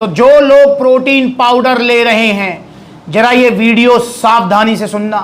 तो जो लोग प्रोटीन पाउडर ले रहे हैं जरा ये वीडियो सावधानी से सुनना,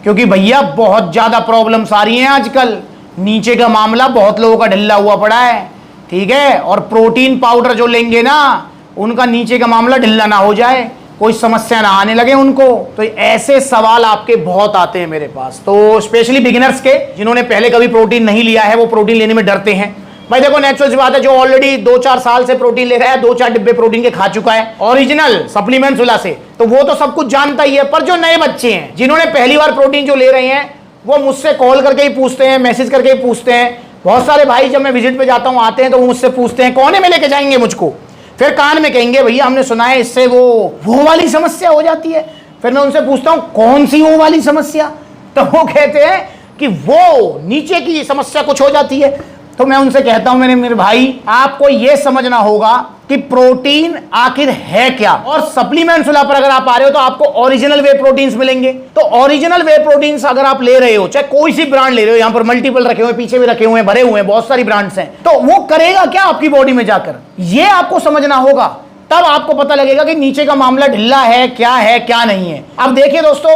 क्योंकि भैया बहुत ज्यादा प्रॉब्लम्स आ रही हैं आजकल। नीचे का मामला बहुत लोगों का ढिल्ला हुआ पड़ा है, ठीक है। और प्रोटीन पाउडर जो लेंगे ना, उनका नीचे का मामला ढिल्ला ना हो जाए, कोई समस्या ना आने लगे उनको। तो ऐसे सवाल आपके बहुत आते हैं मेरे पास, तो स्पेशली बिगिनर्स के, जिन्होंने पहले कभी प्रोटीन नहीं लिया है, वो प्रोटीन लेने में डरते हैं। भाई देखो, नेचुरल सी बात है, जो ऑलरेडी 2-4 साल से प्रोटीन ले रहा है, 2-4 डिब्बे प्रोटीन के खा चुका है ओरिजिनल सप्लीमेंट्स वाला से, तो वो तो सब कुछ जानता ही है। पर जो नए बच्चे हैं, जिन्होंने पहली बार प्रोटीन जो ले रहे हैं, वो मुझसे कॉल करके ही पूछते हैं, मैसेज करके ही पूछते हैं। बहुत सारे भाई जब मैं विजिट पे जाता हूँ, आते हैं तो वो मुझसे पूछते हैं कोने में लेके जाएंगे मुझको, फिर कान में कहेंगे भैया हमने सुना है इससे वो वाली समस्या हो जाती है। फिर मैं उनसे पूछता हूँ कौन सी वो वाली समस्या, तो वो कहते हैं कि वो नीचे की समस्या कुछ हो जाती है। तो मैं उनसे कहता हूं मेरे भाई, आपको यह समझना होगा कि प्रोटीन आखिर है क्या। और सप्लीमेंट्स पर अगर आप आ रहे हो तो आपको ओरिजिनल वे प्रोटीन्स मिलेंगे। तो ओरिजिनल वे प्रोटीन्स अगर आप ले रहे हो, चाहे कोई सी ब्रांड ले रहे हो, यहां पर मल्टीपल रखे हुए, पीछे भी रखे हुए, भरे हुए हैं, बहुत सारी ब्रांड्स हैं, तो वो करेगा क्या आपकी बॉडी में जाकर, ये आपको समझना होगा। तब आपको पता लगेगा कि नीचे का मामला ढिल्ला है क्या नहीं है। अब देखिए दोस्तों,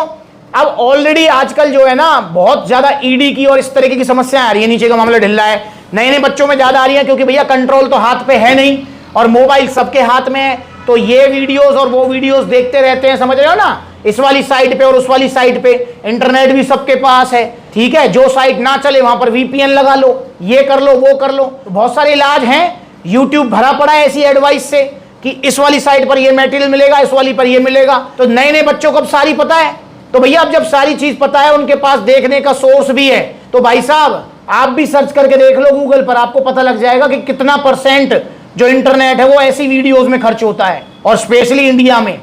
अब ऑलरेडी आजकल जो है ना, बहुत ज्यादा ईडी की और इस तरीके की समस्याएं आ रही है। नीचे का मामला ढिल्ला है, नए बच्चों में ज्यादा आ रही है, क्योंकि भैया कंट्रोल तो हाथ पे है नहीं और मोबाइल सबके हाथ में है। तो ये वीडियोस और वो वीडियोस देखते रहते हैं, समझ रहे हो ना, इस वाली साइट पे और उस वाली साइट पे। इंटरनेट भी सबके पास है, ठीक है। जो साइट ना चले वहां पर VPN लगा लो, ये कर लो, वो कर लो। तो बहुत सारे इलाज हैं, यूट्यूब भरा पड़ा है ऐसी एडवाइस से कि इस वाली साइट पर ये मटेरियल मिलेगा, इस वाली पर ये मिलेगा। तो नए बच्चों को अब सारी पता है। तो भैया अब जब सारी चीज पता है, उनके पास देखने का सोर्स भी है, तो भाई साहब आप भी सर्च करके देख लो गूगल पर, आपको पता लग जाएगा कि कितना % जो इंटरनेट है वो ऐसी वीडियोस में खर्च होता है। और स्पेशली इंडिया में,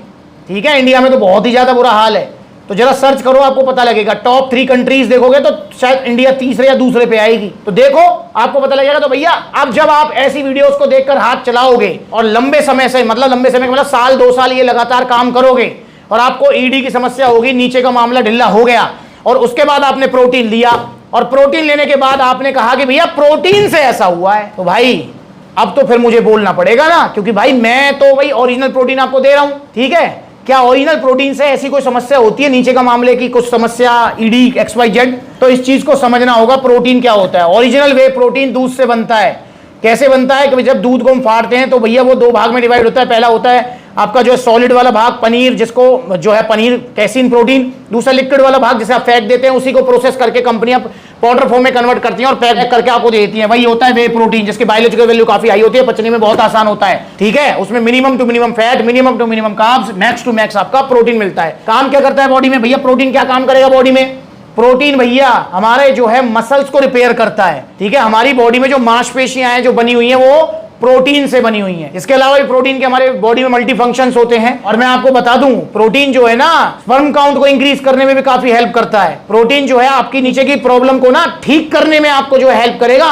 ठीक है, इंडिया में तो बहुत ही ज्यादा बुरा हाल है। तो जरा सर्च करो, आपको पता लगेगा। टॉप 3 कंट्रीज देखोगे तो शायद इंडिया तीसरे या दूसरे पे आएगी। तो देखो, आपको पता लगेगा। तो भैया अब जब आप ऐसी वीडियोस को देखकर हाथ चलाओगे और लंबे समय से, मतलब साल 2 साल ये लगातार काम करोगे, और आपको ईडी की समस्या होगी, नीचे का मामला ढिल्ला हो गया, और उसके बाद आपने प्रोटीन लिया, और प्रोटीन लेने के बाद आपने कहा कि भैया प्रोटीन से ऐसा हुआ है, तो भाई अब तो फिर मुझे बोलना पड़ेगा ना, क्योंकि भाई मैं तो भाई ओरिजिनल प्रोटीन आपको दे रहा हूं, ठीक है। क्या ओरिजिनल प्रोटीन से ऐसी कोई समस्या होती है, नीचे का मामले की कुछ समस्या, ईडी XYZ? तो इस चीज को समझना होगा, प्रोटीन क्या होता है। ओरिजिनल वे प्रोटीन दूध से बनता है। कैसे बनता है कि जब दूध को हम फाड़ते हैं तो भैया वो 2 भाग में डिवाइड होता है। पहला होता है आपका जो है सॉलिड वाला भाग, पनीर, जिसको जो है पनीर कैसीन प्रोटीन। दूसरा लिक्विड वाला भाग, जिसे आप फेंक देते हैं, उसी को प्रोसेस करके कंपनियां पाउडर फॉर्म में कन्वर्ट करती हैं और पैक करके आपको देती हैं। वही होता है वे प्रोटीन, जिसकी बायोलॉजिकल वैल्यू काफी हाई होती है, पचने में बहुत आसान होता है, ठीक है। उसमें minimum to minimum fat, minimum to minimum carbs, max to max आपका प्रोटीन मिलता है। काम क्या करता है बॉडी में भैया? प्रोटीन क्या काम करेगा बॉडी में? प्रोटीन भैया हमारे जो है मसल्स को रिपेयर करता है, ठीक है। हमारी बॉडी में जो मांसपेशियां हैं जो बनी हुई हैं, वो प्रोटीन से बनी हुई है। इसके अलावा भी प्रोटीन के हमारे बॉडी में मल्टी फंक्शंस होते हैं। और मैं आपको बता दूं, प्रोटीन जो है ना, स्पर्म काउंट को इंक्रीज करने में भी काफी हेल्प करता है। प्रोटीन जो है आपकी नीचे की प्रॉब्लम को ना ठीक करने में आपको जो है हेल्प करेगा,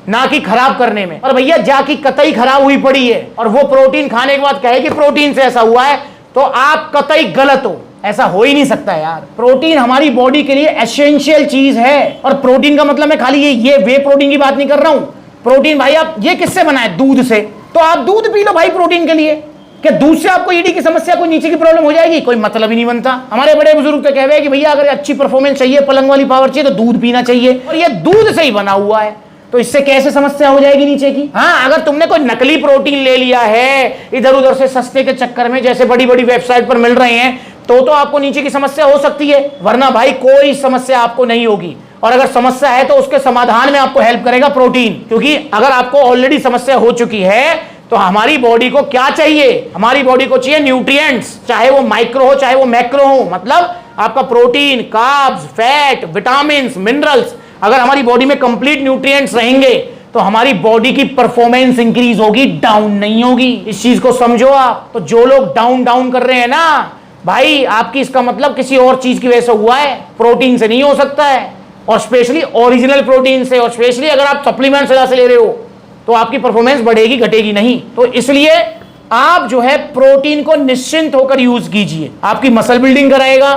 ना कि खराब करने में। और भैया जाकी कतई खराब हुई पड़ी है और वो प्रोटीन खाने के बाद कहे कि प्रोटीन से ऐसा हुआ है, तो आप कतई गलत हो। ऐसा हो ही नहीं सकता यार। प्रोटीन हमारी बॉडी के लिए एसेंशियल चीज है। और प्रोटीन का मतलब मैं खाली ये वे प्रोटीन की बात नहीं कर रहा हूं। प्रोटीन भाई आप ये किससे बना है? दूध से। तो आप दूध पी लो भाई प्रोटीन के लिए। क्या दूध से आपको ईडी की समस्या, कोई नीचे की प्रॉब्लम हो जाएगी? कोई मतलब ही नहीं बनता। हमारे बड़े बुजुर्ग तो कह रहे हैं कि भैया अगर अच्छी परफॉर्मेंस चाहिए, पलंग वाली पावर चाहिए, तो दूध पीना चाहिए, और ये दूध से ही बना हुआ है, तो इससे कैसे समस्या हो जाएगी नीचे की? हाँ, अगर तुमने कोई नकली प्रोटीन ले लिया है इधर उधर से सस्ते के चक्कर में, जैसे बड़ी बड़ी वेबसाइट पर मिल रहे हैं, तो आपको नीचे की समस्या हो सकती है, वरना भाई कोई समस्या आपको नहीं होगी। और अगर समस्या है तो उसके समाधान में आपको हेल्प करेगा प्रोटीन। क्योंकि अगर आपको ऑलरेडी समस्या हो चुकी है, तो हमारी बॉडी को क्या चाहिए? हमारी बॉडी को चाहिए न्यूट्रिएंट्स, चाहे वो माइक्रो हो चाहे वो मैक्रो हो। मतलब आपका protein, carbs, fat, vitamin, minerals, अगर हमारी बॉडी में कंप्लीट न्यूट्रिएंट्स रहेंगे तो हमारी बॉडी की परफॉर्मेंस इंक्रीज होगी, डाउन नहीं होगी। इस चीज को समझो आप। तो जो लोग डाउन कर रहे हैं ना भाई, आपकी इसका मतलब किसी और चीज की वजह से हुआ है, प्रोटीन से नहीं हो सकता है। और स्पेशली ओरिजिनल प्रोटीन से, और स्पेशली अगर आप सप्लीमेंट से ले रहे हो तो आपकी परफॉर्मेंस बढ़ेगी, घटेगी नहीं। तो इसलिए आप जो है प्रोटीन को निश्चिंत होकर यूज कीजिए। आपकी मसल बिल्डिंग कराएगा,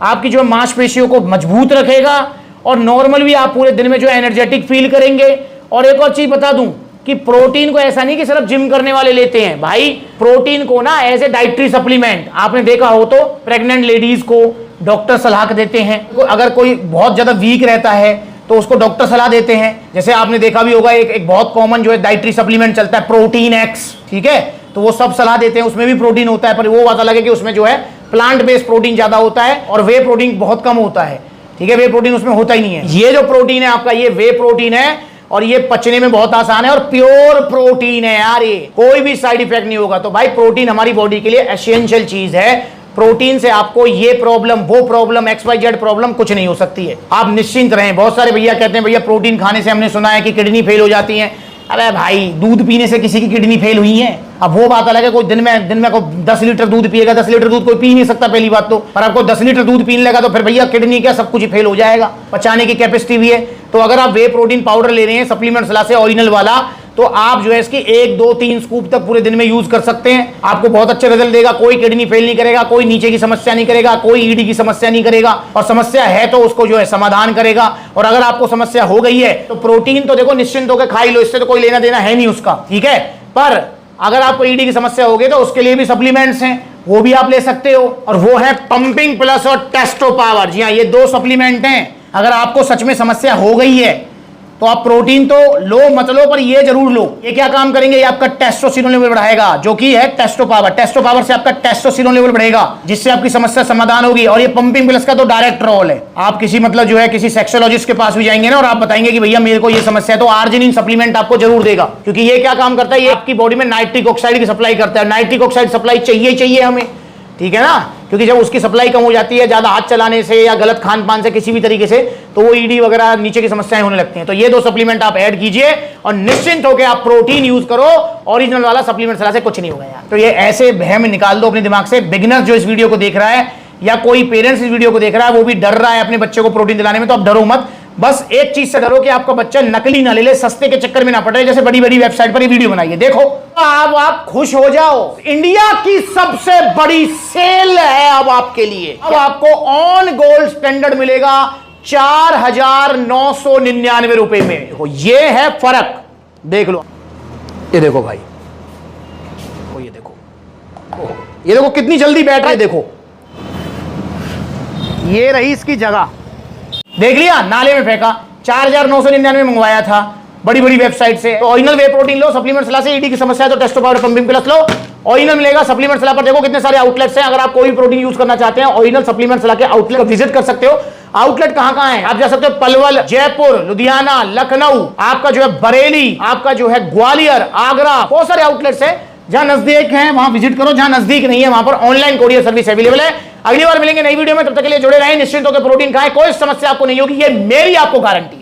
आपकी जो मांसपेशियों को मजबूत रखेगा, और नॉर्मल भी आप पूरे दिन में जो एनर्जेटिक फील करेंगे। और एक और चीज बता दूं कि प्रोटीन को ऐसा नहीं कि सिर्फ जिम करने वाले लेते हैं भाई, प्रोटीन को ना एज ए डाइटरी सप्लीमेंट आपने देखा हो तो प्रेग्नेंट लेडीज को डॉक्टर सलाह देते हैं। अगर कोई बहुत ज्यादा वीक रहता है तो उसको डॉक्टर सलाह देते हैं। जैसे आपने देखा भी होगा एक बहुत कॉमन जो है डाइटरी सप्लीमेंट चलता है प्रोटीन एक्स, ठीक है, तो वो सब सलाह देते हैं, उसमें भी प्रोटीन होता है, पर वो बात अलग है कि उसमें जो है प्लांट बेस्ड प्रोटीन ज्यादा होता है और वे प्रोटीन बहुत कम होता है, ठीक है, वे प्रोटीन उसमें होता ही नहीं है। ये जो प्रोटीन है आपका, ये वे प्रोटीन है और ये पचने में बहुत आसान है और प्योर प्रोटीन है यार, ये कोई भी साइड इफेक्ट नहीं होगा। तो भाई प्रोटीन हमारी बॉडी के लिए एसेंशियल चीज है। प्रोटीन से आपको ये प्रॉब्लम वो प्रॉब्लम XYZ प्रॉब्लम कुछ नहीं हो सकती है, आप निश्चिंत रहें। बहुत सारे भैया कहते हैं भैया प्रोटीन खाने से हमने सुना है कि किडनी फेल हो जाती है। अरे भाई दूध पीने से किसी की किडनी फेल हुई है? अब वो बात अलग है, कोई दिन में को 10 लीटर दूध पिएगा, 10 लीटर दूध कोई पी नहीं सकता पहली बात तो, पर आपको 10 लीटर दूध पीने लगा तो फिर भैया किडनी क्या सब कुछ फेल हो जाएगा, पचाने की कैपेसिटी भी है। तो अगर आप वे प्रोटीन पाउडर ले रहे हैं सप्लीमेंट सलाह से ओरिजिनल वाला, तो आप जो है इसकी 1, 2, 3 स्कूप तक पूरे दिन में यूज कर सकते हैं, आपको बहुत अच्छे रिजल्ट देगा। कोई किडनी फेल नहीं करेगा, कोई नीचे की समस्या नहीं करेगा, कोई ईडी की समस्या नहीं करेगा, और समस्या है तो उसको जो है समाधान करेगा। और अगर आपको समस्या हो गई है तो प्रोटीन तो देखो निश्चिंत होकर खा ही लो, इससे तो कोई लेना देना है नहीं उसका, ठीक है। पर अगर आपको ईडी की समस्या होगी तो उसके लिए भी सप्लीमेंट्स हैं, वो भी आप ले सकते हो, और वो है पंपिंग प्लस और टेस्टो पावर। जी हाँ, ये 2 सप्लीमेंट हैं। अगर आपको सच में समस्या हो गई है तो आप प्रोटीन तो लो मत लो, पर ये जरूर लो। ये क्या काम करेंगे, ये आपका टेस्टोस्टेरोन लेवल बढ़ाएगा, जो कि है टेस्टो पावर। टेस्टो पावर से आपका टेस्टोस्टेरोन लेवल बढ़ेगा, जिससे आपकी समस्या समाधान होगी। और ये पंपिंग प्लस का तो डायरेक्ट रोल है। आप किसी मतलब जो है किसी सेक्सोलॉजिस्ट के पास भी जाएंगे ना और आप बताएंगे कि भैया मेरे को ये समस्या है, तो आर्जिनिन सप्लीमेंट आपको जरूर देगा, क्योंकि ये क्या काम करता है, ये आपकी बॉडी में नाइट्रिक ऑक्साइड की सप्लाई करता है। नाइट्रिक ऑक्साइड सप्लाई चाहिए हमें, ठीक है ना, क्योंकि जब उसकी सप्लाई कम हो जाती है ज्यादा हाथ चलाने से या गलत खान पान से किसी भी तरीके से, तो वो ईडी वगैरह नीचे की समस्याएं होने लगती हैं। तो ये 2 सप्लीमेंट आप ऐड कीजिए और निश्चिंत होकर आप प्रोटीन यूज करो। ओरिजिनल वाला सप्लीमेंट सलाह से कुछ नहीं होगा यार। तो ये ऐसे बहम निकाल दो अपने दिमाग से। बिगिनर जो इस वीडियो को देख रहा है या कोई पेरेंट्स इस वीडियो को देख रहा है वो भी डर रहा है अपने बच्चे को प्रोटीन दिलाने में, तो आप डरो मत। बस एक चीज से डरो कि आपका बच्चा नकली ना ले ले, सस्ते के चक्कर में ना पड़े, जैसे बड़ी बड़ी वेबसाइट पर ये वीडियो बनाई है। देखो अब आप खुश हो जाओ, इंडिया की सबसे बड़ी सेल है अब आपके लिए। अब आपको ऑन गोल्ड स्टैंडर्ड मिलेगा 4,999 रुपए में। देखो ये है फर्क, देख लो, ये देखो भाई, ये देखो, ये देखो कितनी जल्दी बैठ रहा है। देखो ये रही इसकी जगह, देख लिया, नाले में फेंका। 4,999 में मंगवाया था बड़ी बड़ी वेबसाइट से। तो ओरिजिनल वे प्रोटीन लो सप्लीमेंट सलाह से, ईडी की समस्या है तो Testo power pumping plus low, original मिलेगा। सप्लीमेंट सलाह पर देखो कितने सारे आउटलेट्स हैं। अगर आप कोई भी प्रोटीन यूज करना चाहते हैं ओरिजिनल सप्लीमेंट सलाह के आउटलेट विजिट कर सकते हो। आउटलेट कहां है, आप जा सकते हो पलवल, जयपुर, लुधियाना, लखनऊ, आपका जो है बरेली, आपका जो है ग्वालियर, आगरा, बहुत सारे आउटलेट्स है। जहां नजदीक है वहां विजिट करो, जहां नजदीक नहीं है वहां पर ऑनलाइन कोरियर सर्विस अवेलेबल है। अगली बार मिलेंगे नई वीडियो में, तब तक के लिए जुड़े रहें, निश्चिंत होकर प्रोटीन खाएं, कोई समस्या आपको नहीं होगी, ये मेरी आपको गारंटी।